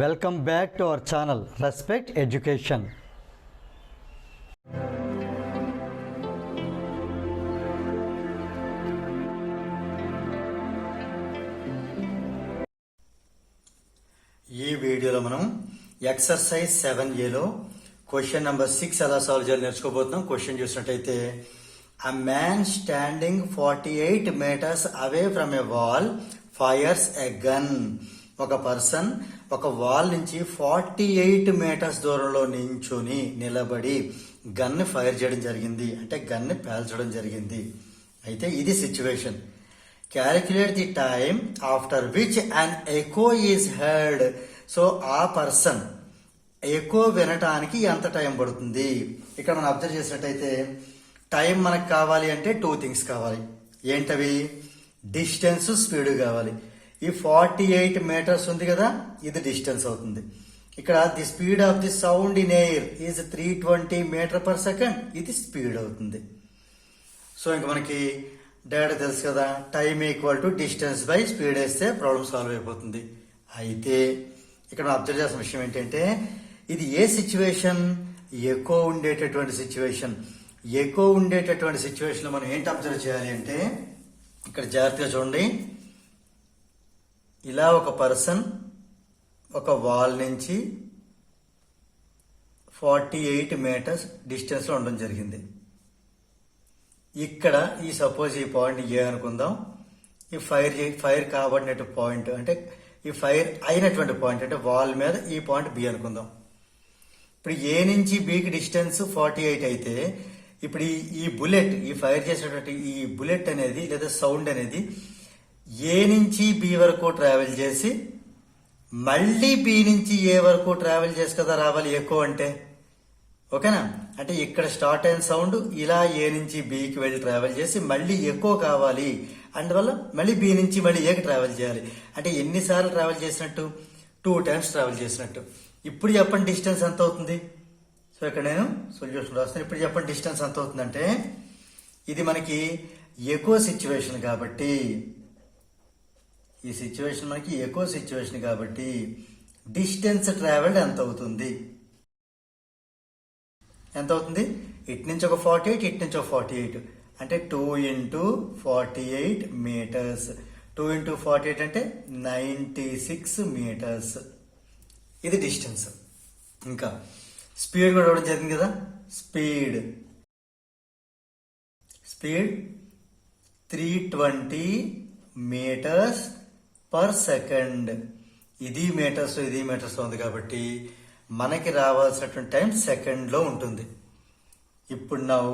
Welcome back to our channel respect education. ఈ వీడియోలో మనం ఎక్సర్సైజ్ 7Aలో క్వశ్చన్ నెంబర్ 6 ఎలా సాల్వ్ చేయాలి నేర్చుకోబోతున్నాం. క్వశ్చన్ చూసినట్టయితే, a man standing 48 meters away from a wall fires a gun. ఒక person ఒక వాల్ నుంచి 48 మీటర్స్ దూరంలో నించుని నిలబడి గన్ ఫైర్ చేయడం జరిగింది, అంటే గన్ పేల్చడం జరిగింది. అయితే ఇది situation. Calculate the time after which an echo is heard. So ఆ పర్సన్ ఎకో వినటానికి ఎంత టైం పడుతుంది? ఇక్కడ మనం అబ్జర్వ్ చేసినట్టయితే టైం మనకు కావాలి అంటే 2 థింగ్స్ కావాలి. ఏంటవి? డిస్టెన్స్, స్పీడ్ కావాలి. ఈ 48 మీటర్స్ ఉంది కదా, ఇది డిస్టెన్స్ అవుతుంది. ఇక్కడ the speed of the sound in air is 320 metre per second, ఇది స్పీడ్ అవుతుంది. సో ఇంకా మనకి డేటా తెలుసు కదా, time equal to distance by speed వేస్తే ప్రాబ్లం సాల్వ్ అయిపోతుంది. అయితే ఇక్కడ మనం అబ్జర్వ్ చేసిన విషయం ఏంటంటే, ఇది ఏ సిచ్యువేషన్? ఎకో ఉండేటటువంటి సిచ్యువేషన్. ఎకో ఉండేటటువంటి సిచ్యువేషన్ లో మనం ఏంటి అబ్జర్వ్ చేయాలి అంటే, ఇక్కడ జాగ్రత్తగా చూడండి. ఇలా ఒక పర్సన్ ఒక వాల్ నుంచి 48 మీటర్స్ డిస్టెన్స్ లో ఉండడం జరిగింది. ఇక్కడ ఈ సపోజ్ ఈ పాయింట్ ఏ అనుకుందాం. ఈ ఫైర్ కాబడినట్టు పాయింట్ అంటే ఈ ఫైర్ అయినటువంటి పాయింట్ అంటే వాల్ మీద ఈ పాయింట్ బి అనుకుందాం. ఇప్పుడు ఏ నుంచి బికి డిస్టెన్స్ 48 అయితే ఇప్పుడు ఈ బుల్లెట్, ఈ ఫైర్ చేసేటువంటి ఈ బుల్లెట్ అనేది లేదా సౌండ్ అనేది ఏ నుంచి బి వరకు ట్రావెల్ చేసి మళ్ళీ బి నుంచి ఏ వరకు ట్రావెల్ చేసి కదా రావాలి ఎకో అంటే. ఓకేనా? అంటే ఇక్కడ స్టార్ట్ అయిన సౌండ్ ఇలా ఏ నుంచి బికి వెళ్ళి ట్రావెల్ చేసి మళ్ళీ ఎకో కావాలి, అందువల్ల మళ్ళీ బి నుంచి మళ్ళీ ఏకి ట్రావెల్ చేయాలి. అంటే ఎన్నిసార్లు ట్రావెల్ చేసినట్టు? 2 టైమ్స్ ట్రావెల్ చేసినట్టు. ఇప్పుడు చెప్పండి డిస్టెన్స్ ఎంత అవుతుంది? సో ఇక్కడ నేను సొల్యూషన్ రాస్తాను. ఇప్పుడు చెప్పండి డిస్టెన్స్ ఎంత అవుతుందంటే, ఇది మనకి ఎకో సిచ్యువేషన్ కాబట్టి, ఈ సిచ్యువేషన్ మనకి ఎకో సిచ్యువేషన్ కాబట్టి డిస్టెన్స్ ట్రావెల్డ్ ఎంత అవుతుంది? ఎంత అవుతుంది? ఇటు నుంచి ఒక 48, ఇటు నుంచి ఒక 48 అంటే 2 into 48 మీటర్స్. 2 into 48 అంటే 96 మీటర్స్. ఇది డిస్టెన్స్. ఇంకా స్పీడ్ కూడా ఇవ్వడం జరిగింది కదా. Speed 320 metres per second. ఇది మీటర్స్, ఇది మీటర్స్ ఉంది కాబట్టి మనకి రావాల్సినటువంటి టైం సెకండ్ లో ఉంటుంది. ఇప్పుడు నౌ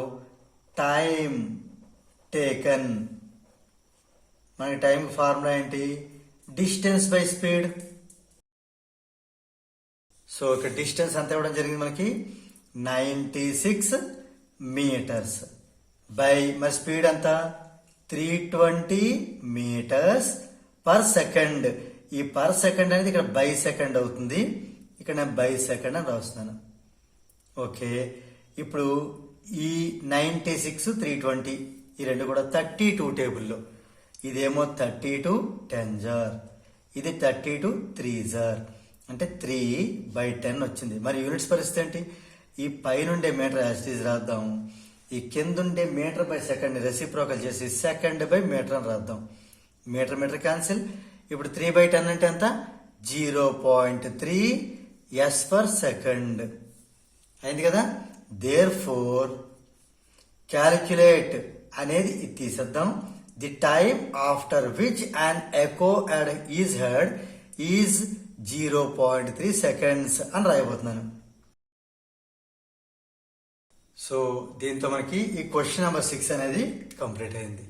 టైం టేకన్. మనకి టైం ఫార్ములా ఏంటి? Distance by speed. సో ఇక్కడ డిస్టెన్స్ ఎంత ఇవ్వడం జరిగింది మనకి? 96 మీటర్స్ బై మరి స్పీడ్ ఎంత? 320 మీటర్స్ పర్ సెకండ్. ఈ పర్ సెకండ్ అనేది ఇక్కడ బై సెకండ్ అవుతుంది. ఇక్కడ నేను బై సెకండ్ అని రాస్తున్నాను. ఓకే, ఇప్పుడు ఈ 96, 320 ఈ రెండు కూడా 32 టేబుల్లో. ఇదేమో 32 10 జార్, ఇది 32 3 జార్, అంటే 3/10 వచ్చింది. మరి యూనిట్స్ పరిస్థితి ఏంటి? ఈ పైనుండే మీటర్ యాజిటీజ్ రాద్దాం, ఈ కిందుండే మీటర్ బై సెకండ్ రెసిప్రోకల్ చేసి సెకండ్ బై మీటర్ అని రాద్దాం. Metre metre cancel. ఇప్పుడు 3/10 అంటే ఎంత? 0.3 ఎస్ పర్ సెకండ్ అయింది కదా. దేర్ ఫోర్ క్యాలిక్యులేట్ అనేది ఇది తీసేద్దాం. The time after which and echo is heard is 0.3 seconds అని రాయబోతున్నాను. సో దీంతో మనకి ఈ క్వశ్చన్ నెంబర్ 6 అనేది కంప్లీట్ అయింది.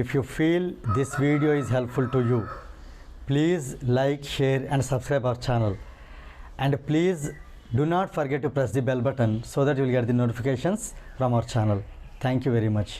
If you feel this video is helpful to you, please like, share and subscribe our channel. And please do not forget to press the bell button so that you will get the notifications from our channel. Thank you very much.